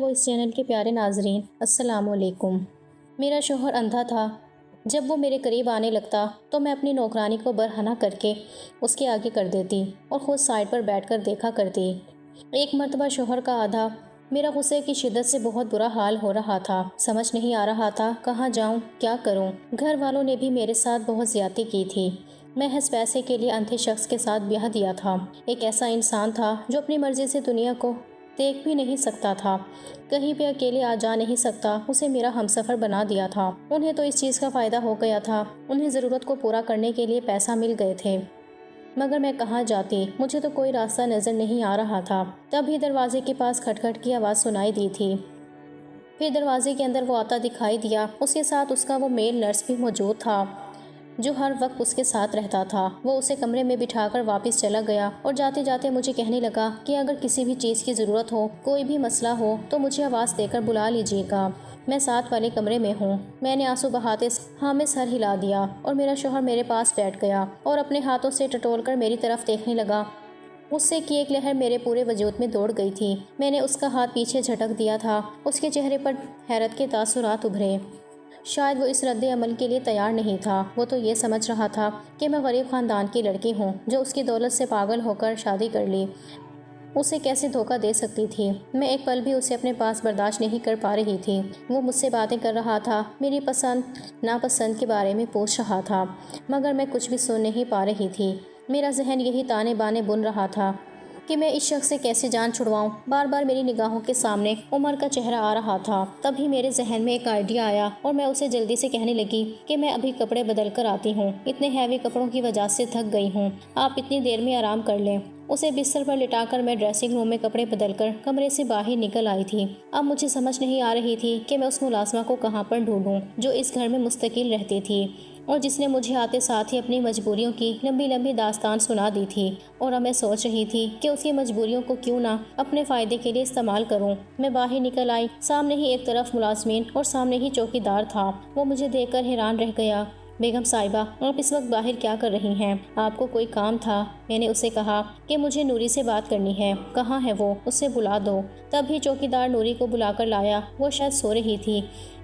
وہ اس چینل کے پیارے ناظرین السلام علیکم۔ میرا شوہر اندھا تھا۔ جب وہ میرے قریب آنے لگتا تو میں اپنی نوکرانی کو برہنہ کر کے اس کے آگے کر دیتی اور خود سائڈ پر بیٹھ کر دیکھا کرتی۔ ایک مرتبہ شوہر کا آدھا میرا غصے کی شدت سے بہت برا حال ہو رہا تھا، سمجھ نہیں آ رہا تھا کہاں جاؤں، کیا کروں۔ گھر والوں نے بھی میرے ساتھ بہت زیادتی کی تھی۔ محض پیسے کے لیے اندھے شخص کے ساتھ بیاہ دیا تھا۔ ایک ایسا انسان تھا جو اپنی مرضی سے دنیا کو دیکھ بھی نہیں سکتا تھا، کہیں پہ اکیلے آ جا نہیں سکتا، اسے میرا ہمسفر بنا دیا تھا۔ انہیں تو اس چیز کا فائدہ ہو گیا تھا، انہیں ضرورت کو پورا کرنے کے لیے پیسہ مل گئے تھے، مگر میں کہاں جاتی، مجھے تو کوئی راستہ نظر نہیں آ رہا تھا۔ تب ہی دروازے کے پاس کھٹ کھٹ کی آواز سنائی دی تھی۔ پھر دروازے کے اندر وہ آتا دکھائی دیا، اس کے ساتھ اس کا وہ میل نرس بھی موجود تھا جو ہر وقت اس کے ساتھ رہتا تھا۔ وہ اسے کمرے میں بٹھا کر واپس چلا گیا اور جاتے جاتے مجھے کہنے لگا کہ اگر کسی بھی چیز کی ضرورت ہو، کوئی بھی مسئلہ ہو تو مجھے آواز دے کر بلا لیجیے گا، میں ساتھ والے کمرے میں ہوں۔ میں نے آنسو بہاتے ہاں میں سر ہلا دیا اور میرا شوہر میرے پاس بیٹھ گیا اور اپنے ہاتھوں سے ٹٹول کر میری طرف دیکھنے لگا۔ غصے کی ایک لہر میرے پورے وجود میں دوڑ گئی تھی۔ میں نے اس کا ہاتھ پیچھے جھٹک دیا تھا۔ اس کے چہرے پر حیرت کے تاثرات ابھرے۔ شاید وہ اس رد عمل کے لیے تیار نہیں تھا۔ وہ تو یہ سمجھ رہا تھا کہ میں غریب خاندان کی لڑکی ہوں جو اس کی دولت سے پاگل ہو کر شادی کر لی، اسے کیسے دھوکہ دے سکتی تھی۔ میں ایک پل بھی اسے اپنے پاس برداشت نہیں کر پا رہی تھی۔ وہ مجھ سے باتیں کر رہا تھا، میری پسند ناپسند کے بارے میں پوچھ رہا تھا، مگر میں کچھ بھی سن نہیں پا رہی تھی۔ میرا ذہن یہی تانے بانے بن رہا تھا کہ میں اس شخص سے کیسے جان چھڑواؤں۔ بار بار میری نگاہوں کے سامنے عمر کا چہرہ آ رہا تھا۔ تبھی میرے ذہن میں ایک آئیڈیا آیا اور میں اسے جلدی سے کہنے لگی کہ میں ابھی کپڑے بدل کر آتی ہوں، اتنے ہیوی کپڑوں کی وجہ سے تھک گئی ہوں، آپ اتنی دیر میں آرام کر لیں۔ اسے بستر پر لٹا کر میں ڈریسنگ روم میں کپڑے بدل کر کمرے سے باہر نکل آئی تھی۔ اب مجھے سمجھ نہیں آ رہی تھی کہ میں اس ملازمہ کو کہاں پر ڈھونڈوں جو اس گھر میں مستقل رہتی تھی اور جس نے مجھے آتے ساتھ ہی اپنی مجبوریوں کی لمبی لمبی داستان سنا دی تھی، اور اب میں سوچ رہی تھی کہ اس کی مجبوریوں کو کیوں نہ اپنے فائدے کے لیے استعمال کروں۔ میں باہر نکل آئی، سامنے ہی ایک طرف ملازمین اور سامنے ہی چوکیدار تھا۔ وہ مجھے دیکھ کر حیران رہ گیا۔ بیگم صاحبہ، آپ اس وقت باہر کیا کر رہی ہیں؟ آپ کو کوئی کام تھا؟ میں نے اسے کہا کہ مجھے نوری سے بات کرنی ہے۔ کہاں ہے وہ؟ اسے بلا دو۔ تب ہی چوکیدار نوری کو بلا کر لایا۔ وہ شاید سو رہی تھی،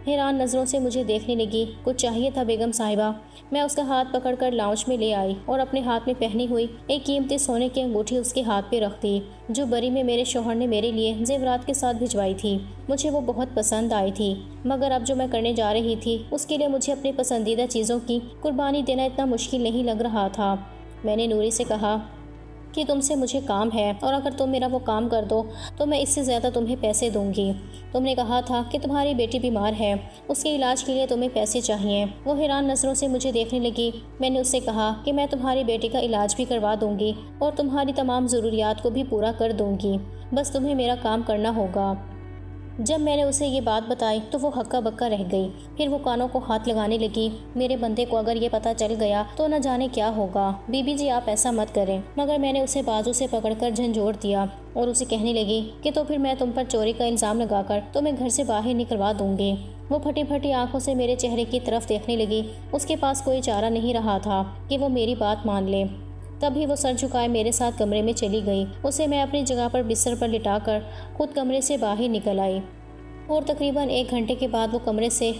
حیران نظروں سے مجھے دیکھنے لگی۔ کچھ چاہیے تھا بیگم صاحبہ؟ میں اس کا ہاتھ پکڑ کر لاؤنج میں لے آئی اور اپنے ہاتھ میں پہنی ہوئی ایک قیمتی سونے کی انگوٹھی اس کے ہاتھ پہ رکھ دی جو بری میں میرے شوہر نے میرے لیے زیورات کے ساتھ بھجوائی تھی۔ مجھے وہ بہت پسند آئی تھی، مگر اب جو میں کرنے جا رہی تھی اس کے لیے مجھے اپنی پسندیدہ چیزوں کی قربانی دینا اتنا مشکل نہیں لگ رہا تھا۔ میں نے نوری سے کہا کہ تم سے مجھے کام ہے اور اگر تم میرا وہ کام کر دو تو میں اس سے زیادہ تمہیں پیسے دوں گی۔ تم نے کہا تھا کہ تمہاری بیٹی بیمار ہے، اس کے علاج کے لیے تمہیں پیسے چاہیے۔ وہ حیران نظروں سے مجھے دیکھنے لگی۔ میں نے اس سے کہا کہ میں تمہاری بیٹی کا علاج بھی کروا دوں گی اور تمہاری تمام ضروریات کو بھی پورا کر دوں گی، بس تمہیں میرا کام کرنا ہوگا۔ جب میں نے اسے یہ بات بتائی تو وہ ہکا بکا رہ گئی۔ پھر وہ کانوں کو ہاتھ لگانے لگی۔ میرے بندے کو اگر یہ پتہ چل گیا تو نہ جانے کیا ہوگا۔ بی بی جی آپ ایسا مت کریں۔ مگر میں نے اسے بازو سے پکڑ کر جھنجھوڑ دیا اور اسے کہنے لگی کہ تو پھر میں تم پر چوری کا الزام لگا کر تمہیں گھر سے باہر نکلوا دوں گی۔ وہ پھٹی پھٹی آنکھوں سے میرے چہرے کی طرف دیکھنے لگی۔ اس کے پاس کوئی چارہ نہیں رہا تھا کہ وہ میری بات مان لے۔ تبھی وہ سر جھکائے میرے ساتھ کمرے میں چلی گئی۔ اسے میں اپنی جگہ پر بستر پر لٹا کر خود کمرے سے باہر نکل آئی اور تقریباً 1 گھنٹے کے بعد وہ کمرے سے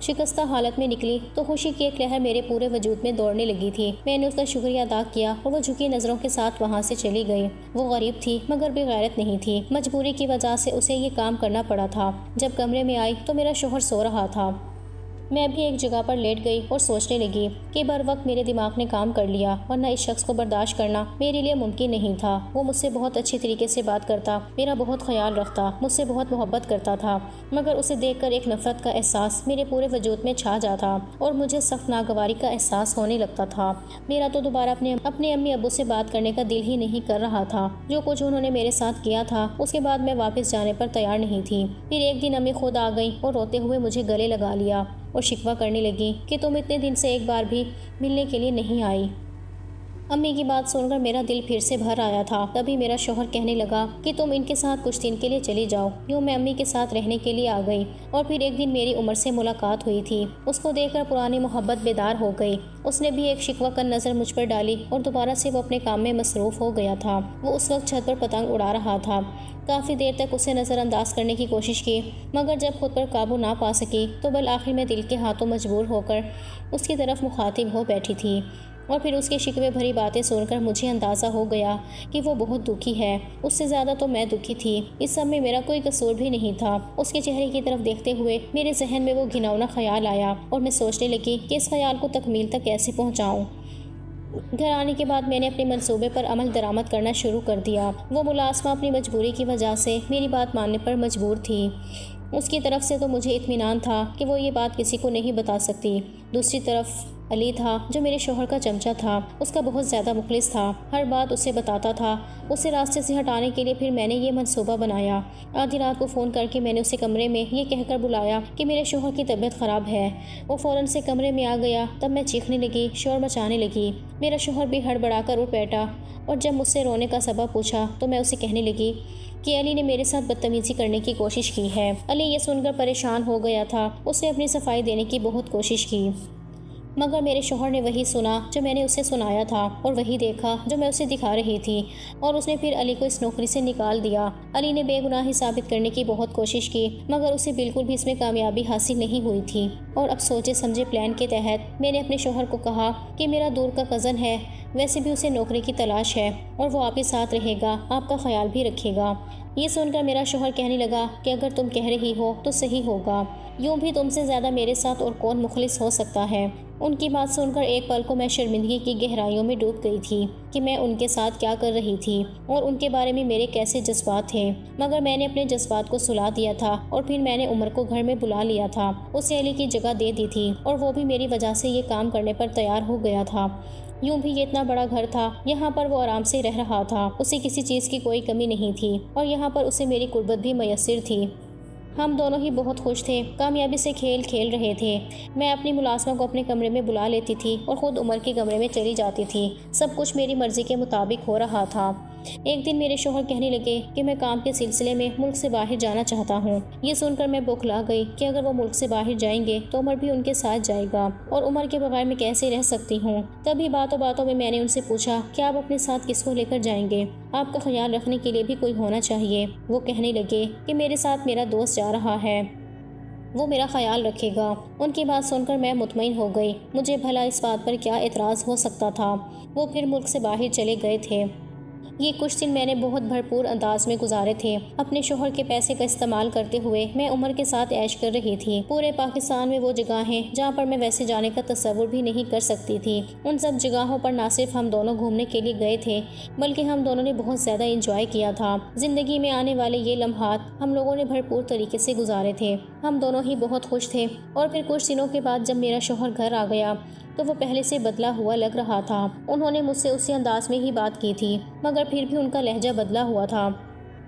شکستہ حالت میں نکلی تو خوشی کی ایک لہر میرے پورے وجود میں دوڑنے لگی تھی۔ میں نے اس کا شکریہ ادا کیا اور وہ جھکی نظروں کے ساتھ وہاں سے چلی گئی۔ وہ غریب تھی مگر بے غیرت نہیں تھی۔ مجبوری کی وجہ سے اسے یہ کام کرنا پڑا تھا۔ جب کمرے میں آئی تو میرا شوہر سو رہا تھا۔ میں بھی ایک جگہ پر لیٹ گئی اور سوچنے لگی کہ بر وقت میرے دماغ نے کام کر لیا، ورنہ اس شخص کو برداشت کرنا میرے لیے ممکن نہیں تھا۔ وہ مجھ سے بہت اچھی طریقے سے بات کرتا، میرا بہت خیال رکھتا، مجھ سے بہت محبت کرتا تھا، مگر اسے دیکھ کر ایک نفرت کا احساس میرے پورے وجود میں چھا جاتا اور مجھے سخت ناگواری کا احساس ہونے لگتا تھا۔ میرا تو دوبارہ اپنے امی ابو سے بات کرنے کا دل ہی نہیں کر رہا تھا۔ جو کچھ انہوں نے میرے ساتھ کیا تھا اس کے بعد میں واپس جانے پر تیار نہیں تھی۔ پھر ایک دن امی خود آ گئی اور روتے ہوئے مجھے گلے لگا لیا اور شکوہ کرنے لگی کہ تم اتنے دن سے ایک بار بھی ملنے کے لیے نہیں آئی۔ امی کی بات سن کر میرا دل پھر سے بھر آیا تھا۔ تبھی میرا شوہر کہنے لگا کہ تم ان کے ساتھ کچھ دن کے لیے چلی جاؤ۔ یوں میں امی کے ساتھ رہنے کے لیے آ گئی اور پھر ایک دن میری عمر سے ملاقات ہوئی تھی۔ اس کو دیکھ کر پرانی محبت بیدار ہو گئی۔ اس نے بھی ایک شکوہ کن نظر مجھ پر ڈالی اور دوبارہ سے وہ اپنے کام میں مصروف ہو گیا تھا۔ وہ اس وقت چھت پر پتنگ اڑا رہا تھا۔ کافی دیر تک اسے نظر انداز کرنے کی کوشش کی، مگر جب خود پر قابو نہ پا سکی تو بالآخر میں دل کے ہاتھوں مجبور ہو کر اس کی طرف مخاطب ہو بیٹھی تھی۔ اور پھر اس کے شکوے بھری باتیں سن کر مجھے اندازہ ہو گیا کہ وہ بہت دکھی ہے۔ اس سے زیادہ تو میں دکھی تھی۔ اس سب میں میرا کوئی قصور بھی نہیں تھا۔ اس کے چہرے کی طرف دیکھتے ہوئے میرے ذہن میں وہ گھناؤنا خیال آیا اور میں سوچنے لگی کہ اس خیال کو تکمیل تک کیسے پہنچاؤں۔ گھر آنے کے بعد میں نے اپنے منصوبے پر عمل درآمد کرنا شروع کر دیا۔ وہ ملازمہ اپنی مجبوری کی وجہ سے میری بات ماننے پر مجبور تھی۔ اس کی طرف سے تو مجھے اطمینان تھا کہ وہ یہ بات کسی کو نہیں بتا سکتی۔ دوسری طرف علی تھا جو میرے شوہر کا چمچہ تھا۔ اس کا بہت زیادہ مخلص تھا، ہر بات اسے بتاتا تھا۔ اسے راستے سے ہٹانے کے لیے پھر میں نے یہ منصوبہ بنایا۔ آدھی رات کو فون کر کے میں نے اسے کمرے میں یہ کہہ کر بلایا کہ میرے شوہر کی طبیعت خراب ہے۔ وہ فوراً سے کمرے میں آ گیا۔ تب میں چیخنے لگی، شور مچانے لگی۔ میرا شوہر بھی ہڑبڑا کر اٹھ بیٹھا اور جب مجھ سے رونے کا سبب پوچھا تو میں اسے کہنے لگی کہ علی نے میرے ساتھ بدتمیزی کرنے کی کوشش کی ہے۔ علی یہ سن کر پریشان ہو گیا تھا۔ اس نے اپنی صفائی دینے کی بہت کوشش کی، مگر میرے شوہر نے وہی سنا جو میں نے اسے سنایا تھا اور وہی دیکھا جو میں اسے دکھا رہی تھی، اور اس نے پھر علی کو اس نوکری سے نکال دیا۔ علی نے بے گناہی ثابت کرنے کی بہت کوشش کی، مگر اسے بالکل بھی اس میں کامیابی حاصل نہیں ہوئی تھی۔ اور اب سوچے سمجھے پلان کے تحت میں نے اپنے شوہر کو کہا کہ میرا دور کا کزن ہے، ویسے بھی اسے نوکری کی تلاش ہے اور وہ آپ کے ساتھ رہے گا، آپ کا خیال بھی رکھے گا۔ یہ سن کر میرا شوہر کہنے لگا کہ اگر تم کہہ رہی ہو تو صحیح ہوگا، یوں بھی تم سے زیادہ میرے ساتھ اور کون مخلص ہو سکتا ہے۔ ان کی بات سن کر ایک پل کو میں شرمندگی کی گہرائیوں میں ڈوب گئی تھی کہ میں ان کے ساتھ کیا کر رہی تھی اور ان کے بارے میں میرے کیسے جذبات تھے، مگر میں نے اپنے جذبات کو سلا دیا تھا اور پھر میں نے عمر کو گھر میں بلا لیا تھا، اسے علی کی جگہ دے دی تھی اور وہ بھی میری وجہ سے یہ کام کرنے پر تیار ہو گیا تھا۔ یوں بھی یہ اتنا بڑا گھر تھا، یہاں پر وہ آرام سے رہ رہا تھا، اسے کسی چیز کی کوئی کمی نہیں تھی اور یہاں پر اسے میری قربت بھی میسر تھی۔ ہم دونوں ہی بہت خوش تھے، کامیابی سے کھیل کھیل رہے تھے۔ میں اپنی ملازمہ کو اپنے کمرے میں بلا لیتی تھی اور خود عمر کے کمرے میں چلی جاتی تھی۔ سب کچھ میری مرضی کے مطابق ہو رہا تھا۔ ایک دن میرے شوہر کہنے لگے کہ میں کام کے سلسلے میں ملک سے باہر جانا چاہتا ہوں۔ یہ سن کر میں بوکھلا گئی کہ اگر وہ ملک سے باہر جائیں گے تو عمر بھی ان کے ساتھ جائے گا اور عمر کے بغیر میں کیسے رہ سکتی ہوں۔ تبھی باتوں باتوں میں نے ان سے پوچھا کہ آپ اپنے ساتھ کس کو لے کر جائیں گے؟ آپ کا خیال رکھنے کے لیے بھی کوئی ہونا چاہیے۔ وہ کہنے لگے کہ میرے ساتھ میرا دوست جا رہا ہے، وہ میرا خیال رکھے گا۔ ان کی بات سن کر میں مطمئن ہو گئی۔ مجھے بھلا اس بات پر کیا اعتراض ہو سکتا تھا؟ وہ پھر ملک سے باہر چلے گئے تھے۔ یہ کچھ دن میں نے بہت بھرپور انداز میں گزارے تھے۔ اپنے شوہر کے پیسے کا استعمال کرتے ہوئے میں عمر کے ساتھ عیش کر رہی تھی۔ پورے پاکستان میں وہ جگہ ہیں جہاں پر میں ویسے جانے کا تصور بھی نہیں کر سکتی تھی۔ ان سب جگہوں پر نہ صرف ہم دونوں گھومنے کے لیے گئے تھے بلکہ ہم دونوں نے بہت زیادہ انجوائے کیا تھا۔ زندگی میں آنے والے یہ لمحات ہم لوگوں نے بھرپور طریقے سے گزارے تھے۔ ہم دونوں ہی بہت خوش تھے۔ اور پھر کچھ دنوں کے بعد جب میرا شوہر گھر آ گیا تو وہ پہلے سے بدلا ہوا لگ رہا تھا۔ انہوں نے مجھ سے اسی انداز میں ہی بات کی تھی، مگر پھر بھی ان کا لہجہ بدلا ہوا تھا۔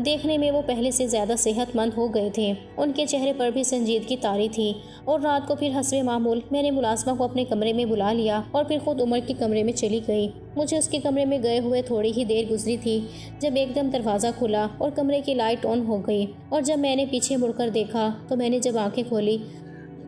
دیکھنے میں وہ پہلے سے زیادہ صحت مند ہو گئے تھے۔ ان کے چہرے پر بھی سنجیدگی طاری تھی۔ اور رات کو پھر حسب معمول میں نے ملازمہ کو اپنے کمرے میں بلا لیا اور پھر خود عمر کے کمرے میں چلی گئی۔ مجھے اس کے کمرے میں گئے ہوئے تھوڑی ہی دیر گزری تھی جب ایک دم دروازہ کھلا اور کمرے کی لائٹ آن ہو گئی، اور جب میں نے پیچھے مڑ کر دیکھا تو میں نے جب آنکھیں کھولی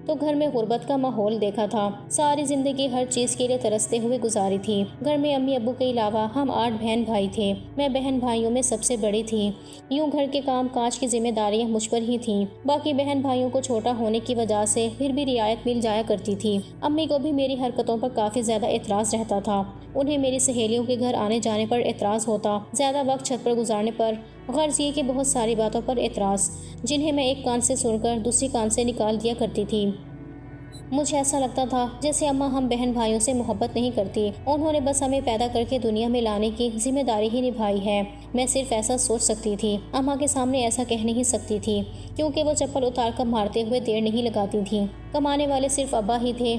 تو گھر میں غربت کا ماحول دیکھا تھا۔ ساری زندگی ہر چیز کے لیے ترستے ہوئے گزاری تھی۔ گھر میں امی ابو کے علاوہ ہم 8 بہن بھائی تھے۔ میں بہن بھائیوں میں سب سے بڑی تھی۔ یوں گھر کے کام کاج کی ذمہ داریاں مجھ پر ہی تھیں۔ باقی بہن بھائیوں کو چھوٹا ہونے کی وجہ سے پھر بھی رعایت مل جایا کرتی تھی۔ امی کو بھی میری حرکتوں پر کافی زیادہ اعتراض رہتا تھا۔ انہیں میری سہیلیوں کے گھر آنے جانے پر اعتراض ہوتا، زیادہ وقت چھت پر گزارنے پر، غرض یہ کہ بہت ساری باتوں پر اعتراض، جنہیں میں ایک کان سے سن کر دوسری کان سے نکال دیا کرتی تھی۔ مجھے ایسا لگتا تھا جیسے اماں ہم بہن بھائیوں سے محبت نہیں کرتی، انہوں نے بس ہمیں پیدا کر کے دنیا میں لانے کی ذمہ داری ہی نبھائی ہے۔ میں صرف ایسا سوچ سکتی تھی، اماں کے سامنے ایسا کہہ نہیں سکتی تھی کیونکہ وہ چپل اتار کر مارتے ہوئے دیر نہیں لگاتی تھیں۔ کمانے والے صرف ابا ہی تھے،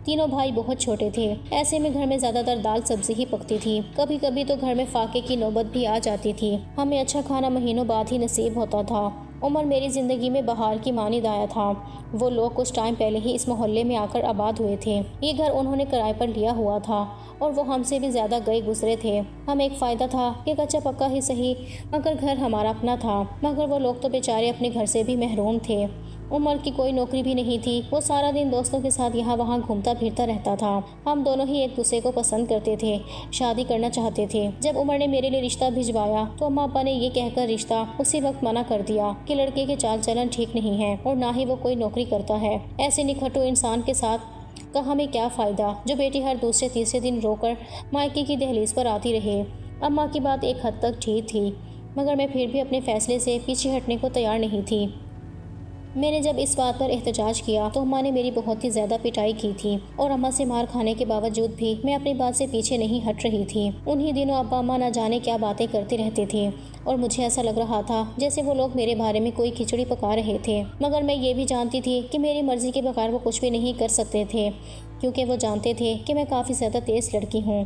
تینوں بھائی بہت چھوٹے تھے۔ ایسے میں گھر میں زیادہ تر دال سبزی ہی پکتی تھی۔ کبھی کبھی تو گھر میں فاقے کی نوبت بھی آ جاتی تھی۔ ہمیں اچھا کھانا مہینوں بعد ہی نصیب ہوتا تھا۔ عمر میری زندگی میں بہار کی مانند آیا تھا۔ وہ لوگ کچھ ٹائم پہلے ہی اس محلے میں آ کر آباد ہوئے تھے۔ یہ گھر انہوں نے کرائے پر لیا ہوا تھا اور وہ ہم سے بھی زیادہ گئے گزرے تھے۔ ہم ایک فائدہ تھا کہ کچا پکا ہی صحیح مگر گھر ہمارا اپنا تھا، مگر وہ لوگ تو بیچارے اپنے گھر سے بھی محروم تھے۔ عمر کی کوئی نوکری بھی نہیں تھی، وہ سارا دن دوستوں کے ساتھ یہاں وہاں گھومتا پھرتا رہتا تھا۔ ہم دونوں ہی ایک دوسرے کو پسند کرتے تھے، شادی کرنا چاہتے تھے۔ جب عمر نے میرے لیے رشتہ بھجوایا تو اماں ابا نے یہ کہہ کر رشتہ اسی وقت منع کر دیا کہ لڑکے کے چال چلن ٹھیک نہیں ہے اور نہ ہی وہ کوئی نوکری کرتا ہے۔ ایسے نکھٹو انسان کے ساتھ کا ہمیں کیا فائدہ جو بیٹی ہر دوسرے تیسرے دن رو کر مائکے کی دہلیز پر آتی رہے۔ اماں کی بات ایک حد تک ٹھیک تھی، مگر میں پھر بھی اپنے فیصلے سے پیچھے ہٹنے کو تیار نہیں تھی۔ میں نے جب اس بات پر احتجاج کیا تو اماں نے میری بہت ہی زیادہ پٹائی کی تھی، اور اماں سے مار کھانے کے باوجود بھی میں اپنی بات سے پیچھے نہیں ہٹ رہی تھی۔ انہی دنوں ابا اماں نہ جانے کیا باتیں کرتے رہتے تھے اور مجھے ایسا لگ رہا تھا جیسے وہ لوگ میرے بارے میں کوئی کھچڑی پکا رہے تھے، مگر میں یہ بھی جانتی تھی کہ میری مرضی کے بغیر وہ کچھ بھی نہیں کر سکتے تھے، کیونکہ وہ جانتے تھے کہ میں کافی زیادہ تیز لڑکی ہوں۔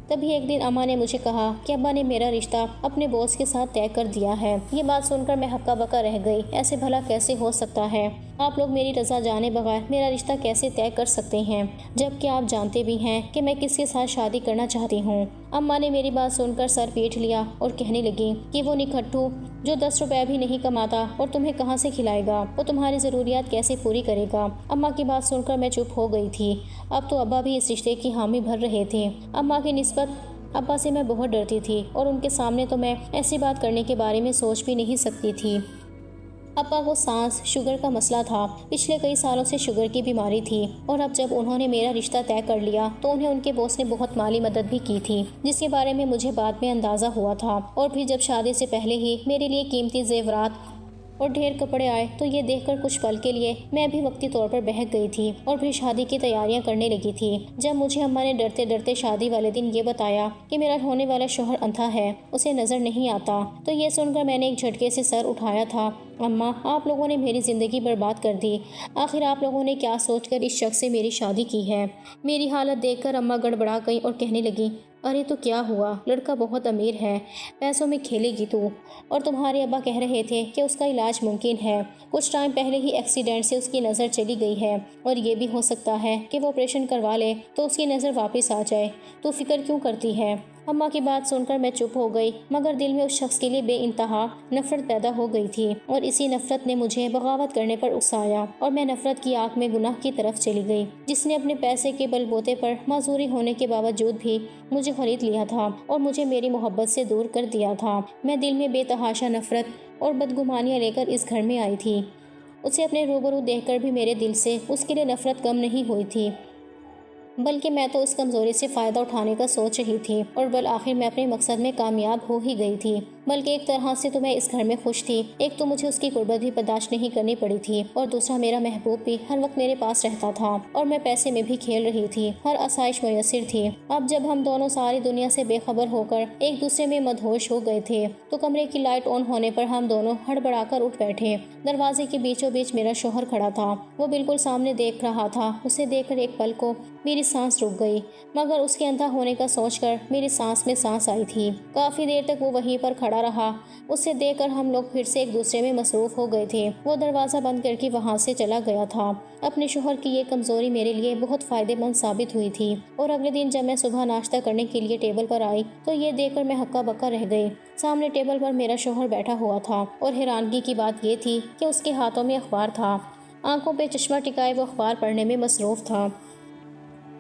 تبھی ایک دن اماں نے مجھے کہا کہ ابا نے میرا رشتہ اپنے باس کے ساتھ طے کر دیا ہے۔ یہ بات سن کر میں ہکا بکا رہ گئی۔ ایسے بھلا کیسے ہو سکتا ہے؟ آپ لوگ میری رضا جانے بغیر میرا رشتہ کیسے طے کر سکتے ہیں، جبکہ آپ جانتے بھی ہیں کہ میں کس کے ساتھ شادی کرنا چاہتی ہوں؟ اماں نے میری بات سن کر سر پیٹ لیا اور کہنے لگی کہ وہ نکھٹو جو 10 روپے بھی نہیں کماتا اور تمہیں کہاں سے کھلائے گا، وہ تمہاری ضروریات کیسے پوری کرے گا؟ اماں کی بات سن کر میں چپ ہو گئی تھی۔ اب تو ابا بھی اس رشتے کی حامی بھر رہے تھے۔ اماں کی نسبت ابا سے میں بہت ڈرتی تھی اور ان کے سامنے تو میں ایسی بات کرنے کے بارے میں سوچ بھی نہیں سکتی تھی۔ ابا کو سانس شوگر کا مسئلہ تھا، پچھلے کئی سالوں سے شوگر کی بیماری تھی، اور اب جب انہوں نے میرا رشتہ طے کر لیا تو انہیں ان کے باس نے بہت مالی مدد بھی کی تھی، جس کے بارے میں مجھے بعد میں اندازہ ہوا تھا۔ اور پھر جب شادی سے پہلے ہی میرے لیے قیمتی زیورات اور ڈھیر کپڑے آئے تو یہ دیکھ کر کچھ پل کے لیے میں بھی وقتی طور پر بہک گئی تھی اور پھر شادی کی تیاریاں کرنے لگی تھی۔ جب مجھے اماں نے ڈرتے ڈرتے شادی والے دن یہ بتایا کہ میرا ہونے والا شوہر اندھا ہے، اسے نظر نہیں آتا، تو یہ سن کر میں نے ایک جھٹکے سے سر اٹھایا تھا۔ اماں، آپ لوگوں نے میری زندگی برباد کر دی۔ آخر آپ لوگوں نے کیا سوچ کر اس شخص سے میری شادی کی ہے؟ میری حالت دیکھ کر اماں گڑبڑا گئی اور کہنے لگی، ارے تو کیا ہوا، لڑکا بہت امیر ہے، پیسوں میں کھیلے گی تو، اور تمہارے ابا کہہ رہے تھے کہ اس کا علاج ممکن ہے، کچھ ٹائم پہلے ہی ایکسیڈنٹ سے اس کی نظر چلی گئی ہے، اور یہ بھی ہو سکتا ہے کہ وہ آپریشن کروا لے تو اس کی نظر واپس آ جائے، تو فکر کیوں کرتی ہے؟ اماں کی بات سن کر میں چپ ہو گئی، مگر دل میں اس شخص کے لیے بے انتہا نفرت پیدا ہو گئی تھی، اور اسی نفرت نے مجھے بغاوت کرنے پر اکسایا، اور میں نفرت کی آگ میں گناہ کی طرف چلی گئی، جس نے اپنے پیسے کے بل بوتے پر معذوری ہونے کے باوجود بھی مجھے خرید لیا تھا اور مجھے میری محبت سے دور کر دیا تھا۔ میں دل میں بے تحاشا نفرت اور بدگمانیاں لے کر اس گھر میں آئی تھی۔ اسے اپنے روبرو دیکھ کر بھی میرے دل سے اس کے لیے نفرت کم نہیں ہوئی تھی، بلکہ میں تو اس کمزوری سے فائدہ اٹھانے کا سوچ رہی تھی، اور بالآخر میں اپنے مقصد میں کامیاب ہو ہی گئی تھی۔ بلکہ ایک طرح سے تو میں اس گھر میں خوش تھی، ایک تو مجھے اس کی غربت بھی برداشت نہیں کرنی پڑی تھی، اور دوسرا میرا محبوب بھی ہر وقت میرے پاس رہتا تھا، اور میں پیسے میں بھی کھیل رہی تھی، ہر آسائش میسر تھی۔ اب جب ہم دونوں ساری دنیا سے بے خبر ہو کر ایک دوسرے میں مدہوش ہو گئے تھے تو کمرے کی لائٹ آن ہونے پر ہم دونوں ہڑبڑا کر اٹھ بیٹھے۔ دروازے کے بیچوں بیچ میرا شوہر کھڑا تھا، وہ بالکل سامنے دیکھ رہا تھا۔ اسے دیکھ کر ایک پل کو میری سانس رک گئی، مگر اس کے اندھا ہونے کا سوچ کر میری سانس میں سانس آئی تھی۔ کافی دیر تک وہ وہیں پر کھڑا رہا۔ اسے دیکھ کر ہم لوگ پھر سے ایک دوسرے میں مصروف ہو گئے تھے۔ وہ دروازہ بند کر کے وہاں سے چلا گیا تھا۔ اپنے شوہر کی یہ کمزوری میرے لیے بہت فائدے مند ثابت ہوئی تھی، اور اگلے دن جب میں صبح ناشتہ کرنے کے لیے ٹیبل پر آئی تو یہ دیکھ کر میں ہکا بکا رہ گئی۔ سامنے ٹیبل پر میرا شوہر بیٹھا ہوا تھا، اور حیرانگی کی بات یہ تھی کہ اس کے ہاتھوں میں اخبار تھا، آنکھوں پہ چشمہ ٹکائے وہ اخبار پڑھنے میں مصروف تھا۔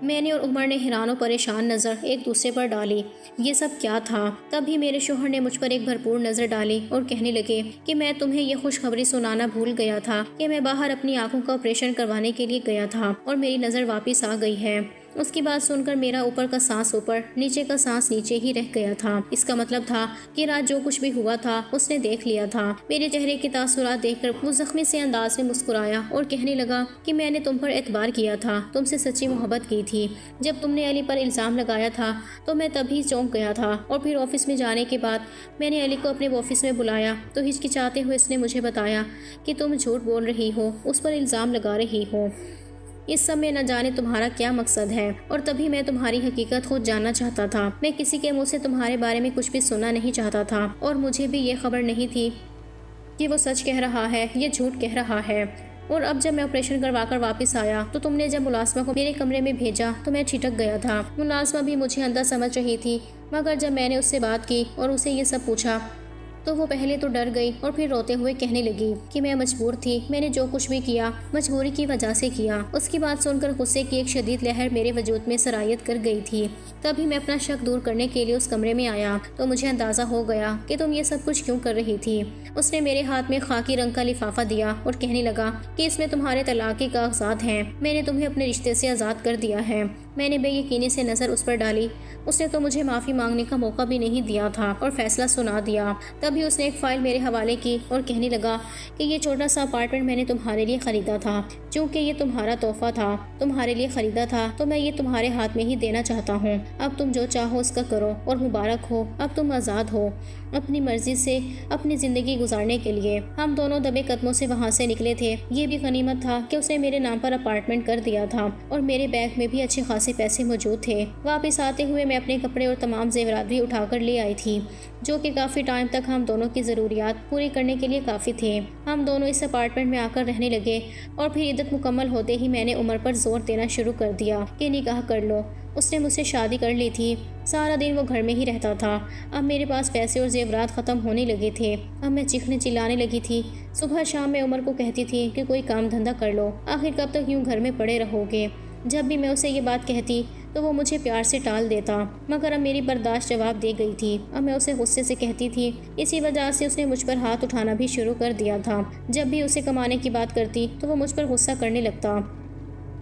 میں نے اور عمر نے حیران و پریشان نظر ایک دوسرے پر ڈالی۔ یہ سب کیا تھا؟ تب ہی میرے شوہر نے مجھ پر ایک بھرپور نظر ڈالی اور کہنے لگے کہ میں تمہیں یہ خوشخبری سنانا بھول گیا تھا کہ میں باہر اپنی آنکھوں کا آپریشن کروانے کے لیے گیا تھا اور میری نظر واپس آ گئی ہے۔ اس کی بات سن کر میرا اوپر کا سانس اوپر، نیچے کا سانس نیچے ہی رہ گیا تھا۔ اس کا مطلب تھا کہ رات جو کچھ بھی ہوا تھا اس نے دیکھ لیا تھا۔ میرے چہرے کے تاثرات دیکھ کر وہ زخمی سے انداز میں مسکرایا اور کہنے لگا کہ میں نے تم پر اعتبار کیا تھا، تم سے سچی محبت کی تھی۔ جب تم نے علی پر الزام لگایا تھا تو میں تبھی چونک گیا تھا، اور پھر آفس میں جانے کے بعد میں نے علی کو اپنے آفس میں بلایا تو ہچکچاتے ہوئے اس نے مجھے بتایا کہ تم جھوٹ بول رہی ہو، اس پر الزام لگا رہی ہو۔ اس سب میں نہ جانے تمہارا کیا مقصد ہے، اور تبھی میں تمہاری حقیقت خود جاننا چاہتا تھا۔ میں کسی کے منہ سے تمہارے بارے میں کچھ بھی سننا نہیں چاہتا تھا، اور مجھے بھی یہ خبر نہیں تھی کہ وہ سچ کہہ رہا ہے یا جھوٹ کہہ رہا ہے۔ اور اب جب میں آپریشن کروا کر واپس آیا تو تم نے جب ملازمہ کو میرے کمرے میں بھیجا تو میں چھٹک گیا تھا۔ ملازمہ بھی مجھے اندھا سمجھ رہی تھی، مگر جب میں نے اس سے بات کی اور اسے یہ سب پوچھا تو وہ پہلے تو ڈر گئی اور پھر روتے ہوئے کہنے لگی کہ میں مجبور تھی، میں نے جو کچھ بھی کیا مجبوری کی وجہ سے کیا۔ اس کی بات سن کر غصے کی ایک شدید لہر میرے وجود میں سرایت کر گئی تھی۔ تبھی میں اپنا شک دور کرنے کے لیے اس کمرے میں آیا تو مجھے اندازہ ہو گیا کہ تم یہ سب کچھ کیوں کر رہی تھی۔ اس نے میرے ہاتھ میں خاکی رنگ کا لفافہ دیا اور کہنے لگا کہ اس میں تمہارے طلاق کے کاغذات ہیں، میں نے تمہیں اپنے رشتے سے آزاد کر دیا ہے۔ میں نے بے یقینی سے نظر اس پر ڈالی۔ اس نے تو مجھے معافی مانگنے کا موقع بھی نہیں دیا تھا اور فیصلہ سنا دیا۔ تبھی اس نے ایک فائل میرے حوالے کی اور کہنے لگا کہ یہ چھوٹا سا اپارٹمنٹ میں نے تمہارے لیے خریدا تھا، چونکہ یہ تمہارا تحفہ تھا، تمہارے لیے خریدا تھا تو میں یہ تمہارے ہاتھ میں ہی دینا چاہتا ہوں۔ اب تم جو چاہو اس کا کرو اور مبارک ہو، اب تم آزاد ہو اپنی مرضی سے اپنی زندگی گزارنے کے لیے۔ ہم دونوں دبے قدموں سے وہاں سے نکلے تھے۔ یہ بھی غنیمت تھا کہ اس نے میرے نام پر اپارٹمنٹ کر دیا تھا اور میرے بیگ میں بھی اچھے خاصے پیسے موجود تھے۔ واپس آتے ہوئے میں اپنے کپڑے اور تمام زیورات بھی اٹھا کر لے آئی تھی، جو کہ کافی ٹائم تک ہم دونوں کی ضروریات پوری کرنے کے لیے کافی تھے۔ ہم دونوں اس اپارٹمنٹ میں آ کر رہنے لگے اور پھر عدت مکمل ہوتے ہی میں نے عمر پر زور دینا شروع کر دیا کہ نکاح کر لو۔ اس نے مجھ سے شادی کر لی تھی۔ سارا دن وہ گھر میں ہی رہتا تھا۔ اب میرے پاس پیسے اور زیورات ختم ہونے لگے تھے۔ اب میں چیخنے چلانے لگی تھی۔ صبح شام میں عمر کو کہتی تھی کہ کوئی کام دھندہ کر لو، آخر کب تک یوں گھر میں پڑے رہو گے۔ جب بھی میں اسے یہ بات کہتی تو وہ مجھے پیار سے ٹال دیتا، مگر اب میری برداشت جواب دے گئی تھی۔ اب میں اسے غصے سے کہتی تھی، اسی وجہ سے اس نے مجھ پر ہاتھ اٹھانا بھی شروع کر دیا تھا۔ جب بھی اسے کمانے کی بات کرتی تو وہ مجھ پر غصہ کرنے لگتا۔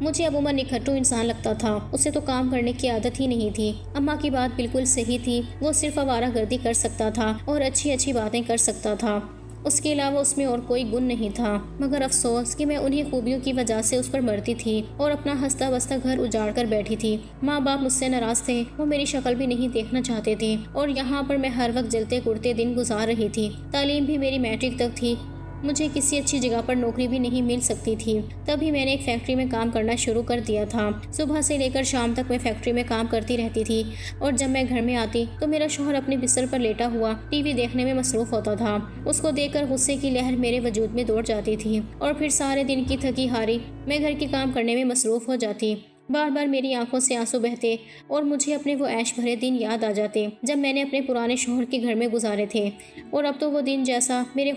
مجھے اب عمر نکھٹو انسان لگتا تھا، اسے تو کام کرنے کی عادت ہی نہیں تھی۔ اماں کی بات بالکل صحیح تھی، وہ صرف آوارہ گردی کر سکتا تھا اور اچھی باتیں کر سکتا تھا، اس کے علاوہ اس میں اور کوئی گن نہیں تھا۔ مگر افسوس کہ میں انہی خوبیوں کی وجہ سے اس پر مرتی تھی اور اپنا ہنستا بستا گھر اجاڑ کر بیٹھی تھی۔ ماں باپ مجھ سے ناراض تھے، وہ میری شکل بھی نہیں دیکھنا چاہتے تھے اور یہاں پر میں ہر وقت جلتے کڑتے دن گزار رہی تھی۔ تعلیم بھی میری میٹرک تک تھی، مجھے کسی اچھی جگہ پر نوکری بھی نہیں مل سکتی تھی۔ تبھی میں نے ایک فیکٹری میں کام کرنا شروع کر دیا تھا۔ صبح سے لے کر شام تک میں فیکٹری میں کام کرتی رہتی تھی اور جب میں گھر میں آتی تو میرا شوہر اپنے بستر پر لیٹا ہوا ٹی وی دیکھنے میں مصروف ہوتا تھا۔ اس کو دیکھ کر غصے کی لہر میرے وجود میں دوڑ جاتی تھی اور پھر سارے دن کی تھکی ہاری میں گھر کے کام کرنے میں مصروف ہو جاتی۔ بار بار میری آنکھوں سے آنسو بہتے اور مجھے اپنے وہ عیش بھرے دن یاد آ جاتے جب میں نے اپنے پرانے شوہر کے گھر میں گزارے تھے، اور اب تو وہ دن جیسا میرے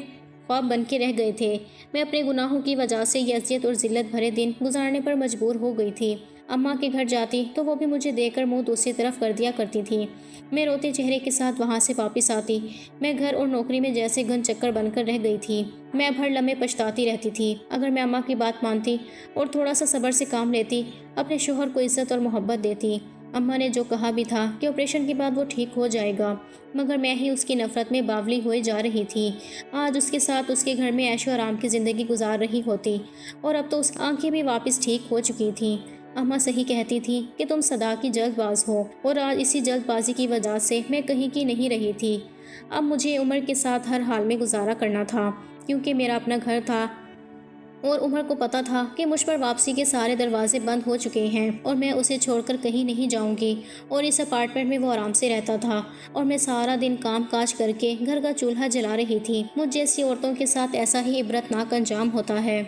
خواب بن کے رہ گئے تھے۔ میں اپنے گناہوں کی وجہ سے یہ اذیت اور ذلت بھرے دن گزارنے پر مجبور ہو گئی تھی۔ اماں کے گھر جاتی تو وہ بھی مجھے دیکھ کر منہ دوسری طرف کر دیا کرتی تھی۔ میں روتے چہرے کے ساتھ وہاں سے واپس آتی۔ میں گھر اور نوکری میں جیسے گھن چکر بن کر رہ گئی تھی۔ میں اب ہر لمحے پچھتاتی رہتی تھی۔ اگر میں اماں کی بات مانتی اور تھوڑا سا صبر سے کام لیتی، اپنے شوہر کو عزت اور محبت دیتی۔ اماں نے جو کہا بھی تھا کہ آپریشن کے بعد وہ ٹھیک ہو جائے گا، مگر میں ہی اس کی نفرت میں باولی ہوئے جا رہی تھی۔ آج اس کے ساتھ اس کے گھر میں عیش و آرام کی زندگی گزار رہی ہوتی اور اب تو اس کی آنکھیں بھی واپس ٹھیک ہو چکی تھیں۔ اماں صحیح کہتی تھی کہ تم صدا کی جلد باز ہو، اور آج اسی جلد بازی کی وجہ سے میں کہیں کی نہیں رہی تھی۔ اب مجھے عمر کے ساتھ ہر حال میں گزارا کرنا تھا، کیونکہ میرا اپنا گھر تھا اور عمر کو پتا تھا کہ مجھ پر واپسی کے سارے دروازے بند ہو چکے ہیں اور میں اسے چھوڑ کر کہیں نہیں جاؤں گی، اور اس اپارٹمنٹ میں وہ آرام سے رہتا تھا اور میں سارا دن کام کاج کر کے گھر کا چولہا جلا رہی تھی۔ مجھ جیسی عورتوں کے ساتھ ایسا ہی عبرتناک انجام ہوتا ہے۔